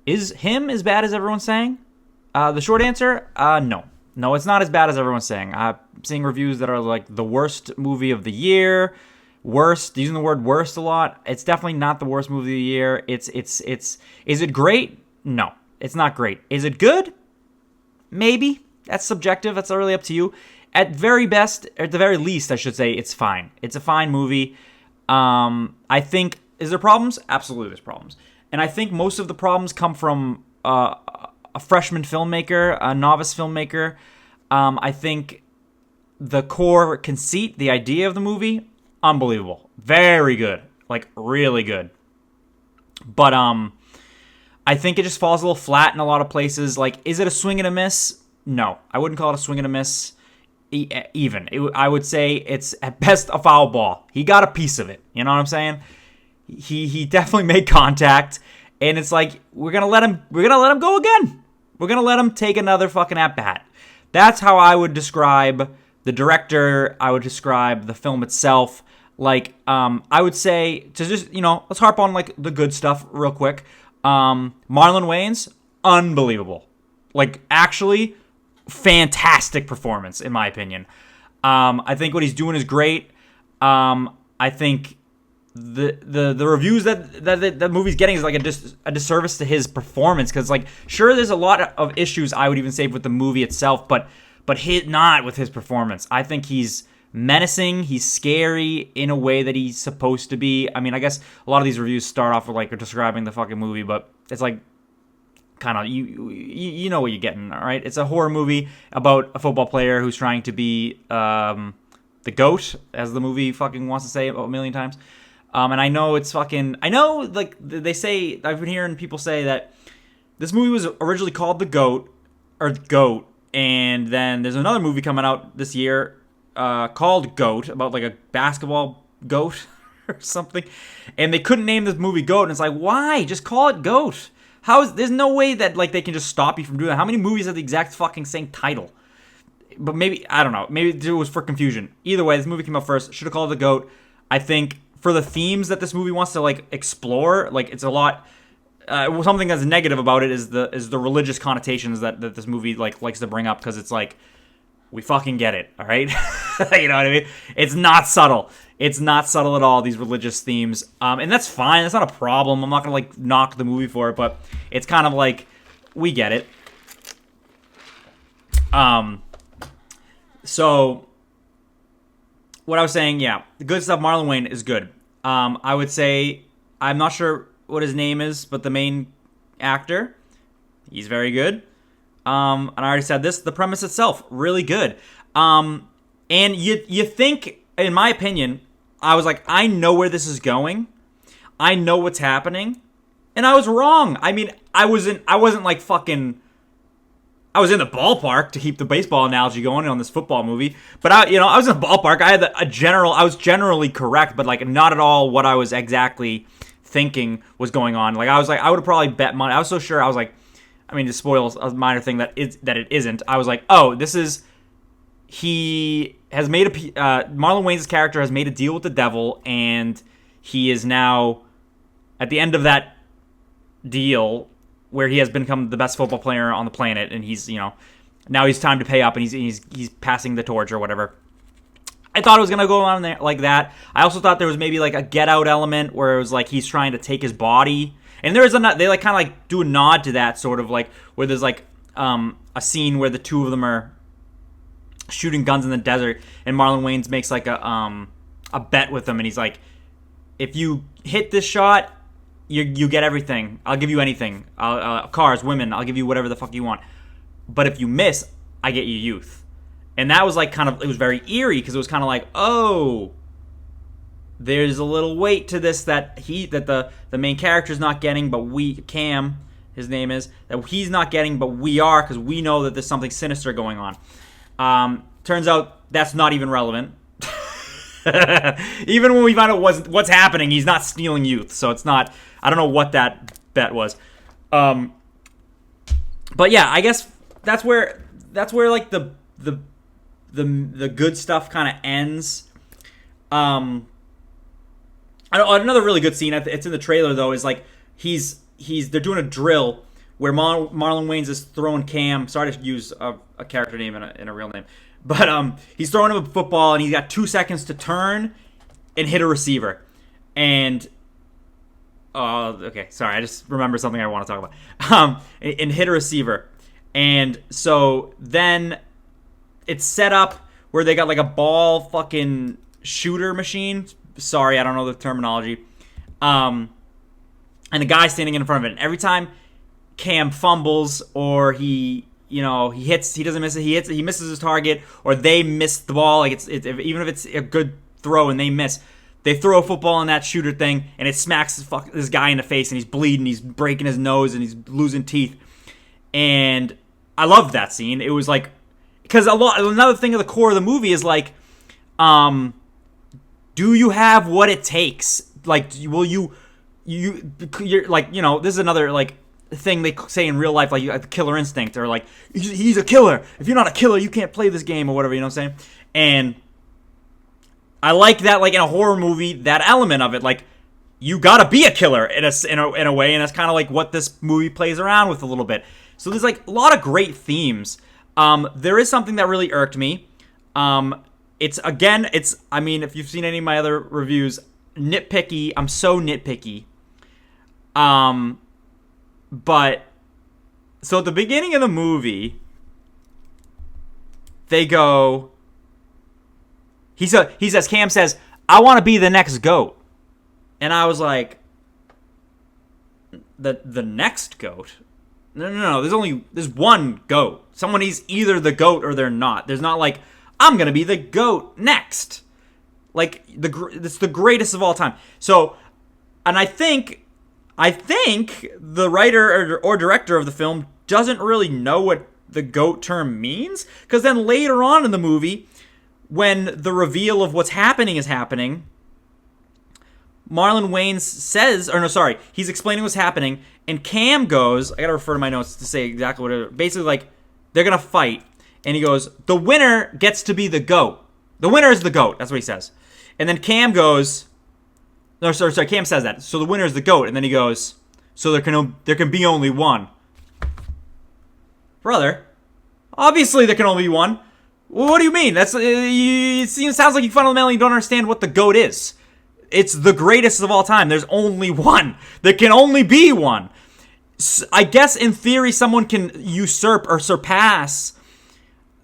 Is him as bad as everyone's saying? The short answer, no. No, it's not as bad as everyone's saying. I'm seeing reviews that are like the worst movie of the year. Worst, using the word worst a lot. It's definitely not the worst movie of the year. Is it great? No, it's not great. Is it good? Maybe. That's subjective. That's really up to you. At very best, or at the very least, I should say, it's fine. It's a fine movie. I think, is there problems? Absolutely, there's problems. And I think most of the problems come from a freshman filmmaker, a novice filmmaker. I think the core conceit, the idea of the movie, unbelievable. Very good. Like, really good. But I think it just falls a little flat in a lot of places. Like, is it a swing and a miss? No, I wouldn't call it a swing and a miss. Even I would say it's at best a foul ball. He got a piece of it. You know what I'm saying? He definitely made contact, and it's like we're gonna let him go again. We're gonna let him take another fucking at bat. That's how I would describe the director. I would describe the film itself. Like, I would say to just, let's harp on like the good stuff real quick. Marlon Wayans, unbelievable. Like, actually, fantastic performance in my opinion. I think what he's doing is great. I think the reviews that the movie's getting is like a disservice to his performance, because like, sure, there's a lot of issues I would even say with the movie itself, but not with his performance. I think he's menacing, he's scary in a way that he's supposed to be. I mean, I guess a lot of these reviews start off with like describing the fucking movie, but it's like kind of you know what you're getting, all right? It's a horror movie about a football player who's trying to be the GOAT, as the movie fucking wants to say a million times. And I know like they say, I've been hearing people say that this movie was originally called The GOAT, and then there's another movie coming out this year called GOAT, about like a basketball GOAT or something, and they couldn't name this movie GOAT, and it's like, why? Just call it GOAT. There's no way that like they can just stop you from doing that. How many movies have the exact fucking same title? But maybe, I don't know, maybe it was for confusion. Either way, this movie came out first. Should have called it The GOAT. I think for the themes that this movie wants to like explore, like it's a lot. Something that's negative about it is the religious connotations that this movie like likes to bring up, because it's like, we fucking get it, all right? You know what I mean? It's not subtle. It's not subtle at all, these religious themes. And that's fine. That's not a problem. I'm not going to, like, knock the movie for it, but it's kind of like, we get it. So, what I was saying, yeah, the good stuff, Marlon Wayne is good. I would say, I'm not sure what his name is, but the main actor, he's very good. And I already said this, the premise itself, really good. And you think, in my opinion, I was like, I know where this is going. I know what's happening. And I was wrong. I mean, I wasn't like fucking, I was in the ballpark, to keep the baseball analogy going on this football movie. But I was in the ballpark. I had I was generally correct, but like not at all what I was exactly thinking was going on. Like, I was like, I would have probably bet money. I was so sure. I was like, I mean, to spoil a minor thing that it isn't. I was like, oh, he has made Marlon Wayans' character has made a deal with the devil, and he is now at the end of that deal, where he has become the best football player on the planet, and he's, now he's time to pay up, and he's passing the torch or whatever. I thought it was gonna go on there like that. I also thought there was maybe like a Get Out element, where it was like he's trying to take his body. And they like kind of like do a nod to that, sort of like where there's like a scene where the two of them are shooting guns in the desert, and Marlon Wayans makes like a bet with them, and he's like, if you hit this shot, you get everything. I'll give you anything. Cars, women. I'll give you whatever the fuck you want. But if you miss, I get you youth. And that was like it was very eerie, because it was kind of like, oh, there's a little weight to this that the main character's not getting, but Cam, his name is, that he's not getting, but we are, because we know that there's something sinister going on. Turns out that's not even relevant. Even when we find out what's happening, he's not stealing youth, so it's not. I don't know what that bet was. But yeah, I guess that's where like the good stuff kind of ends. Another really good scene, it's in the trailer though, is like they're doing a drill, where Marlon Wayans is throwing Cam. Sorry to use a character name in a real name, but he's throwing him a football, and he's got 2 seconds to turn and hit a receiver. And okay, sorry, I just remember something I want to talk about. And hit a receiver, and so then it's set up where they got like a ball fucking shooter machine. Sorry, I don't know the terminology. And a guy standing in front of it. And every time Cam fumbles or he hits, he doesn't miss it. He misses his target, or they miss the ball. Like even if it's a good throw and they miss, they throw a football in that shooter thing, and it smacks this guy in the face, and he's bleeding, he's breaking his nose, and he's losing teeth. And I loved that scene. It was like, because another thing of the core of the movie is like, do you have what it takes? Like, will you're like, this is another like thing they say in real life, like the killer instinct, or like he's a killer. If you're not a killer, you can't play this game or whatever. You know what I'm saying? And I like that, like in a horror movie, that element of it, like you gotta be a killer in a way, and that's kind of like what this movie plays around with a little bit. So there's like a lot of great themes. There is something that really irked me. I mean, if you've seen any of my other reviews, nitpicky. I'm so nitpicky. But so at the beginning of the movie, they go. Cam says, "I want to be the next GOAT," and I was like, the next GOAT? No. There's one GOAT. Someone is either the GOAT or they're not. There's not like, I'm gonna be the GOAT next. Like it's the greatest of all time. So, and I think the writer or director of the film doesn't really know what the GOAT term means, because then later on in the movie, when the reveal of what's happening is happening, Marlon Wayans says, he's explaining what's happening, and Cam goes, I gotta refer to my notes to say exactly what it, basically like, they're gonna fight, and he goes, the winner gets to be the GOAT. The winner is the GOAT, that's what he says. And then Cam goes, Cam says that, so the winner is the GOAT, and then he goes, so there can be only one. Brother, obviously there can only be one. What do you mean? It sounds like you fundamentally don't understand what the GOAT is. It's the greatest of all time. There's only one. There can only be one. I guess in theory, someone can usurp or surpass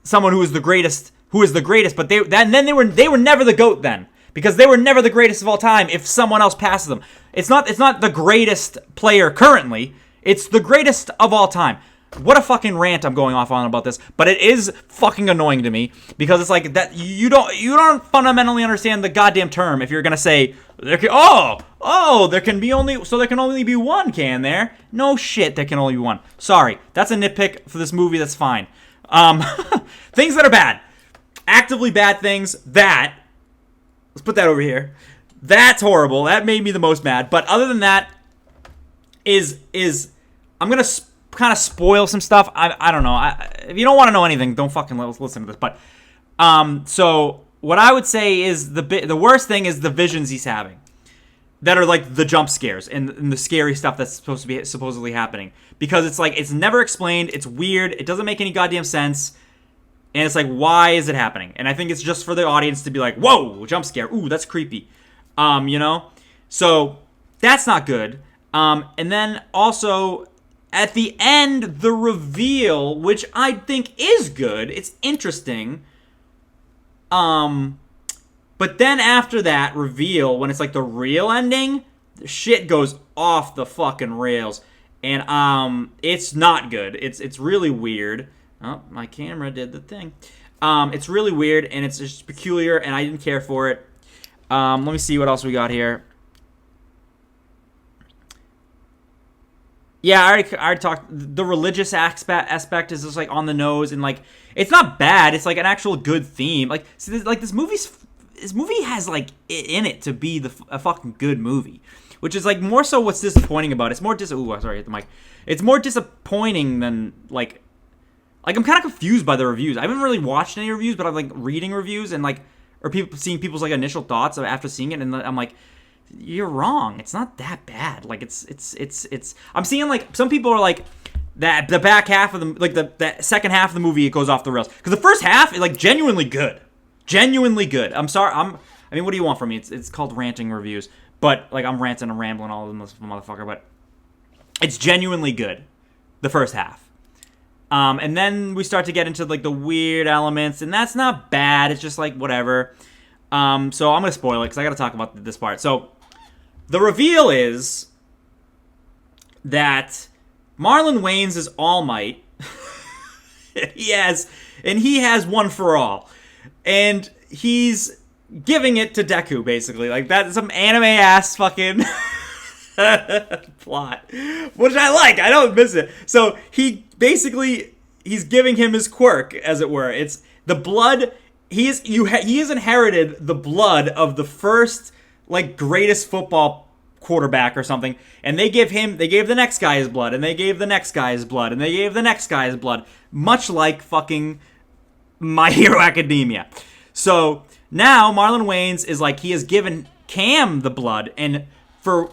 someone who is the greatest. But they were never the GOAT then, because they were never the greatest of all time. If someone else passes them, it's not the greatest player currently. It's the greatest of all time. What a fucking rant I'm going off on about this, but it is fucking annoying to me, because it's like that you don't fundamentally understand the goddamn term if you're gonna say there can only be one, can there? No shit, there can only be one. Sorry, that's a nitpick for this movie. That's fine. Things that are bad, actively bad things. Let's put that over here. That's horrible. That made me the most mad. But other than that, is I'm gonna kind of spoil some stuff. I don't know. If you don't want to know anything, don't fucking listen to this. But so what I would say is the worst thing is the visions he's having, that are like the jump scares and the scary stuff that's supposed to be supposedly happening, because it's like it's never explained. It's weird. It doesn't make any goddamn sense. And it's like, why is it happening? And I think it's just for the audience to be like, whoa, jump scare. Ooh, that's creepy. So that's not good. And then also, at the end, the reveal, which I think is good. It's interesting. But then after that reveal, when it's like the real ending, the shit goes off the fucking rails. And it's not good. It's really weird. Oh, my camera did the thing. It's really weird, and it's just peculiar, and I didn't care for it. Let me see what else we got here. Yeah, I already talked. The religious aspect is just like on the nose, and like it's not bad. It's like an actual good theme. Like, see, this movie has like in it to be a fucking good movie, which is like more so what's disappointing about it. It's more sorry, hit the mic. It's more disappointing than like I'm kind of confused by the reviews. I haven't really watched any reviews, but I'm like reading reviews and like seeing people's like initial thoughts after seeing it, and I'm like, you're wrong. It's not that bad. Like it's I'm seeing like some people are like, that the back half of the second half of the movie, it goes off the rails. Because the first half is like genuinely good. I'm sorry. I mean, what do you want from me? It's called ranting reviews. But like I'm ranting and rambling all of this motherfucker. But it's genuinely good. The first half. And then we start to get into like the weird elements, and that's not bad. It's just like whatever. So I'm gonna spoil it because I gotta talk about this part. So the reveal is that Marlon Wayans is All Might. He has one for all. And he's giving it to Deku, basically. Like, that's some anime-ass fucking plot. Which I like. I don't miss it. So, he's giving him his quirk, as it were. It's the blood. He has inherited the blood of the first, like, greatest football quarterback or something, and they gave the next guy his blood, and they gave the next guy his blood, and they gave the next guy his blood, much like fucking My Hero Academia. So now Marlon Wayans is like, he has given Cam the blood, and for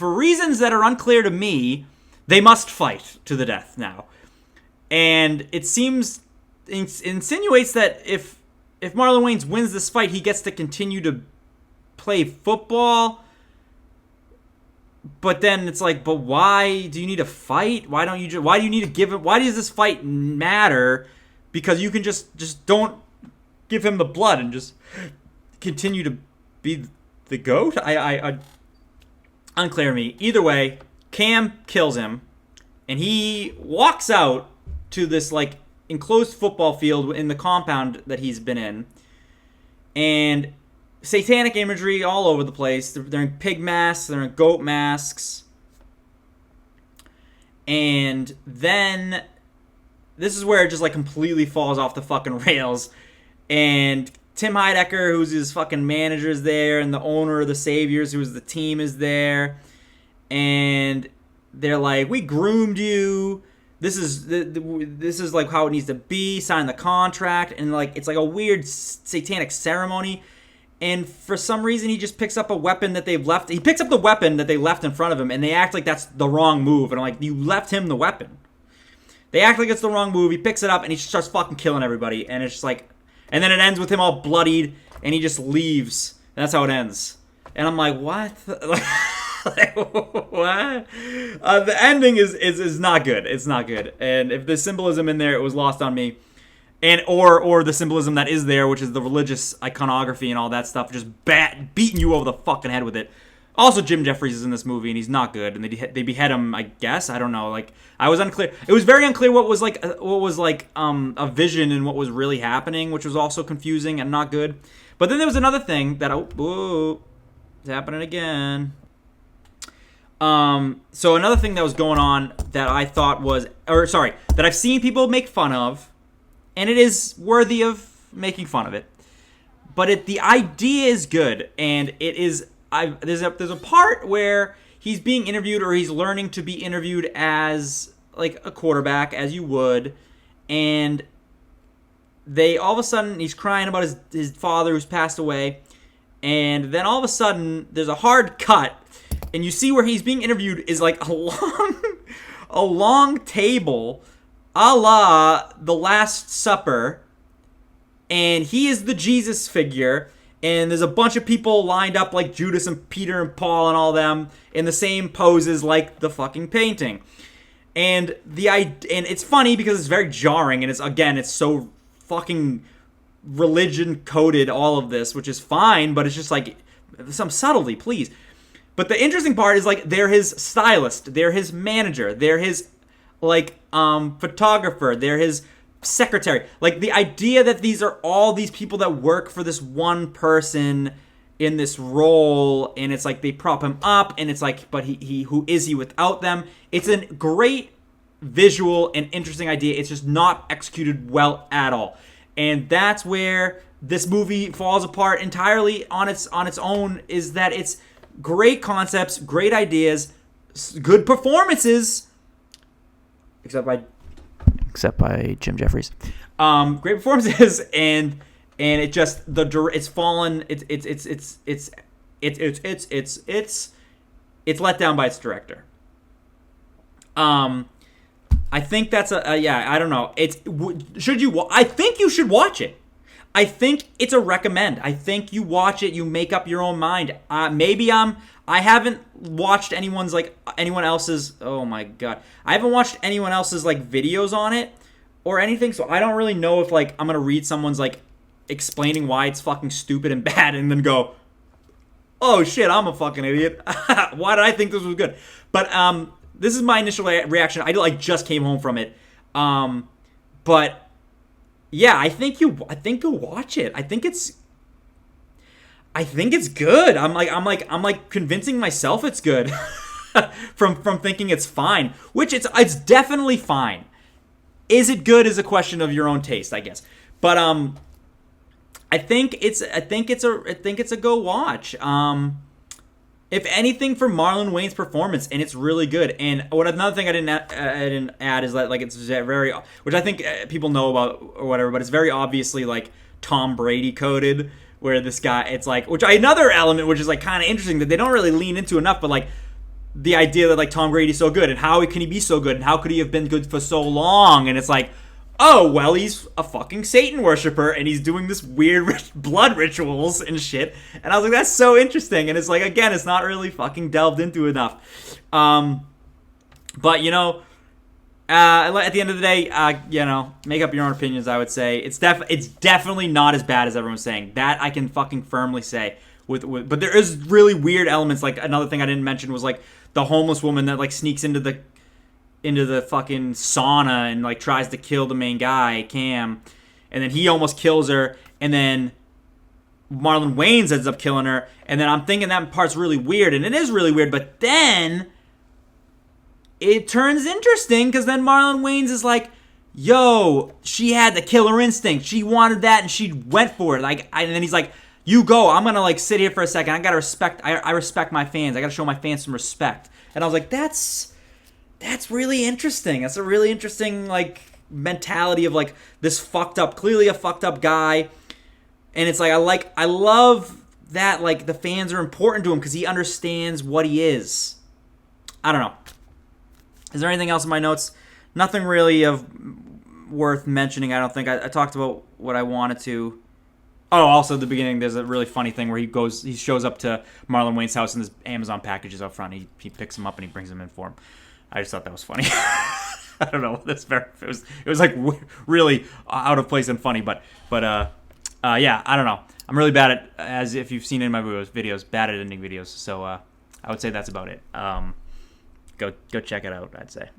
reasons that are unclear to me, they must fight to the death now. And it insinuates that if Marlon Wayans wins this fight, he gets to continue to play football. But then it's like, but why do you need to fight? Why do you need to give him? Why does this fight matter? Because you can just don't give him the blood and just continue to be the GOAT? I unclear to me. Either way, Cam kills him, and he walks out to this like enclosed football field in the compound that he's been in, and satanic imagery all over the place. They're in pig masks. They're in goat masks. And then this is where it just like completely falls off the fucking rails. And Tim Heidecker, who's his fucking manager, is there. And the owner of the Saviors, who's the team, is there. And they're like, we groomed you. This is like how it needs to be. Sign the contract. And like it's like a weird satanic ceremony. And for some reason, he just picks up a weapon that they've left. He picks up the weapon that they left in front of him, and they act like that's the wrong move. And I'm like, you left him the weapon. They act like it's the wrong move. He picks it up, and he just starts fucking killing everybody. And it's just like, and then it ends with him all bloodied, and he just leaves. And that's how it ends. And I'm like, what? What? The ending is not good. It's not good. And if there's symbolism in there, it was lost on me. And or the symbolism that is there, which is the religious iconography and all that stuff, just beating you over the fucking head with it. Also, Jim Jeffries is in this movie, and he's not good. And they behead him, I guess. I don't know. Like, I was unclear. It was very unclear what was like a vision and what was really happening, which was also confusing and not good. But then there was another thing that it's happening again. So another thing that was going on that I thought that I've seen people make fun of. And it is worthy of making fun of it, but the idea is good, and it is. There's a part where he's being interviewed, or he's learning to be interviewed as like a quarterback, as you would, and they all of a sudden he's crying about his father who's passed away, and then all of a sudden there's a hard cut, and you see where he's being interviewed is like a long table. A la The Last Supper, and he is the Jesus figure, and there's a bunch of people lined up like Judas and Peter and Paul and all them in the same poses like the fucking painting. And it's funny because it's very jarring, and it's so fucking religion coded, all of this, which is fine, but it's just like some subtlety, please. But the interesting part is like they're his stylist, they're his manager, they're his photographer, they're his secretary. Like, the idea that these are all these people that work for this one person in this role, and it's like they prop him up, and it's like, but he who is he without them? It's a great visual and interesting idea. It's just not executed well at all. And that's where this movie falls apart entirely on its own, is that it's great concepts, great ideas, good performances, except by Jim Jeffries. Great performances, and it just it's fallen. It's let down by its director. I think that's yeah. I don't know. Should you? I think you should watch it. I think it's a recommend. I think you watch it, you make up your own mind. Maybe I haven't watched anyone else's. Oh my god, I haven't watched anyone else's like videos on it or anything. So I don't really know if like I'm gonna read someone's like explaining why it's fucking stupid and bad, and then go, oh shit, I'm a fucking idiot. Why did I think this was good? But this is my initial reaction. I like just came home from it, but. Yeah, I think you'll watch it. I think it's good. I'm like convincing myself it's good from thinking it's fine, which it's definitely fine. Is it good is a question of your own taste, I guess. But I think it's a go watch. If anything, for Marlon Wayne's performance, and it's really good. And another thing I didn't add is that like it's very, which I think people know about or whatever, but it's very obviously like Tom Brady coded, where this guy, it's like, another element which is like kind of interesting that they don't really lean into enough, but like the idea that like Tom Brady's so good and how can he be so good and how could he have been good for so long, and it's like, oh, well, he's a fucking Satan worshiper, and he's doing this weird blood rituals and shit. And I was like, that's so interesting. And it's like, again, it's not really fucking delved into enough. But, you know, at the end of the day, you know, make up your own opinions, I would say. It's definitely not as bad as everyone's saying. That I can fucking firmly say. But there is really weird elements. Like, another thing I didn't mention was, like, the homeless woman that, like, sneaks into the fucking sauna and like tries to kill the main guy, Cam, and then he almost kills her, and then Marlon Wayans ends up killing her, and then I'm thinking that part's really weird, and it is really weird, but then it turns interesting because then Marlon Wayans is like, yo, she had the killer instinct, she wanted that and she went for it, and then he's like, you go, I'm gonna like sit here for a second, I gotta respect, I respect my fans, I gotta show my fans some respect. And I was like, that's really interesting. That's a really interesting, like, mentality of, like, this clearly a fucked up guy. And it's like, I love that, like, the fans are important to him because he understands what he is. I don't know. Is there anything else in my notes? Nothing really worth mentioning, I don't think. I talked about what I wanted to. Oh, also at the beginning, there's a really funny thing where he shows up to Marlon Wayne's house and his Amazon packages up front. He picks him up and he brings them in for him. I just thought that was funny. I don't know. It was like really out of place and funny, but yeah, I don't know. I'm really bad at, as if you've seen in my videos, bad at ending videos. So I would say that's about it. Go check it out, I'd say.